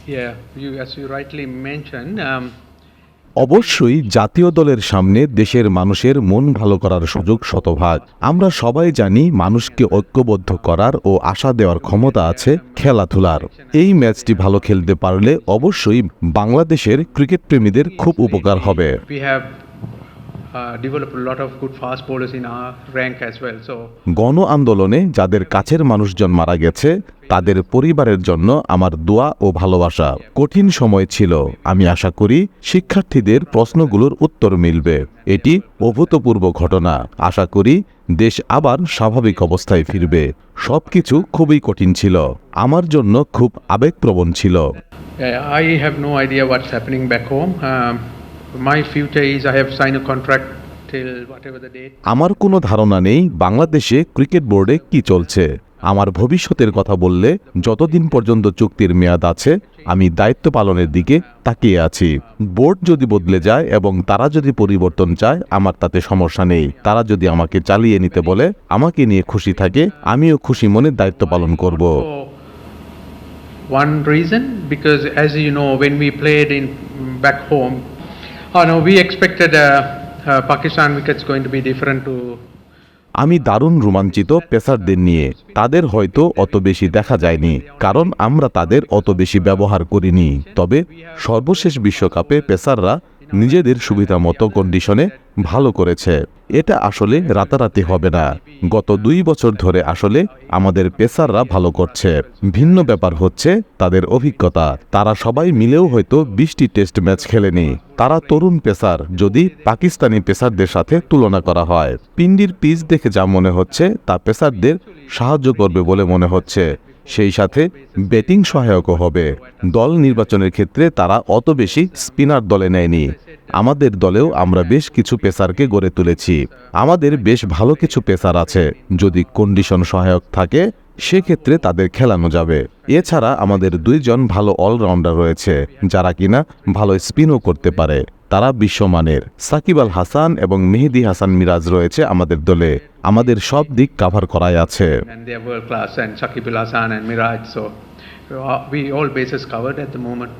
Yeah, as you rightly mentioned, অবশ্যই জাতীয় দলের সামনে দেশের মানুষের মন ভালো করার সুযোগ শতভাগ। আমরা সবাই জানি মানুষকে ঐক্যবদ্ধ করার ও আশা দেওয়ার ক্ষমতা আছে খেলাধুলার। এই ম্যাচটি ভালো খেলতে পারলে অবশ্যই বাংলাদেশের ক্রিকেট প্রেমীদের খুব উপকার হবে। we have developed a lot of good fast bowlers in our rank as well. So গণ আন্দোলনে যাদের কাছের মানুষজন মারা গেছে তাদের পরিবারের জন্য আমার দোয়া ও ভালোবাসা। কঠিন সময় ছিল, আমি আশা করি শিক্ষার্থীদের প্রশ্নগুলোর উত্তর মিলবে। এটি অভূতপূর্ব ঘটনা। আশা করি দেশ আবার স্বাভাবিক অবস্থায় ফিরবে। সবকিছু খুবই কঠিন ছিল, আমার জন্য খুব আবেগপ্রবণ ছিল। I have no idea what's happening back home. My future is I have signed a contract till whatever the date. আমার কোনো ধারণা নেই বাংলাদেশে ক্রিকেট বোর্ডে কি চলছে। আমার ভবিষ্যতের কথা বললে যতদিন পর্যন্ত চুক্তির মেয়াদ আছে আমি দায়িত্ব পালনের দিকে তাকিয়ে আছি। বোর্ড যদি বদলে যায় এবং তারা যদি পরিবর্তন চায় আমার তাতে সমস্যা নেই। তারা যদি আমাকে চালিয়ে নিতে বলে, আমাকে নিয়ে খুশি থাকে, আমিও খুশি মনে দায়িত্ব পালন করব। One reason, because as you know, when we played in back home, we expected Pakistan wickets going to be different to. আমি দারুণ রোমাঞ্চিত পেসারদের নিয়ে। তাদের হয়তো অত বেশি দেখা যায়নি, কারণ আমরা তাদের অত বেশি ব্যবহার করিনি। তবে সর্বশেষ বিশ্বকাপে পেসাররা নিজেদের সুবিধা মতো কন্ডিশনে ভালো করেছে। এটা আসলে রাতারাতি হবে না। গত 2 বছর ধরে আসলে আমাদের পেসাররা ভালো করছে। ভিন্ন ব্যাপার হচ্ছে তাদের অভিজ্ঞতা। তারা সবাই মিলেও হয়তো 20টি টেস্ট ম্যাচ খেলেনি। তারা তরুণ পেসার যদি পাকিস্তানি পেসারদের সাথে তুলনা করা হয়। পিন্ডির পিচ দেখে যা মনে হচ্ছে তা পেসারদের সাহায্য করবে বলে মনে হচ্ছে। সেই সাথে ব্যাটিং সহায়কও হবে। দল নির্বাচনের ক্ষেত্রে তারা অত বেশি স্পিনার দলে নেয়নি। আমাদের দলেও আমরা বেশ কিছু পেসারকে গড়ে তুলেছি। আমাদের বেশ ভালো কিছু পেসার আছে। যদি কন্ডিশন সহায়ক থাকে সেক্ষেত্রে তাদের খেলানো যাবে। এছাড়া আমাদের 2 জন ভালো অলরাউন্ডার রয়েছে যারা কিনা ভালো স্পিনও করতে পারে। তারা বিশ্বমানের। সাকিব আল হাসান এবং মেহেদী হাসান মিরাজ রয়েছে আমাদের দলে। আমাদের সব দিক কাভার করাই আছে। And they are world class, and Shakib Al Hasan and Miraj. So we all bases covered at the moment.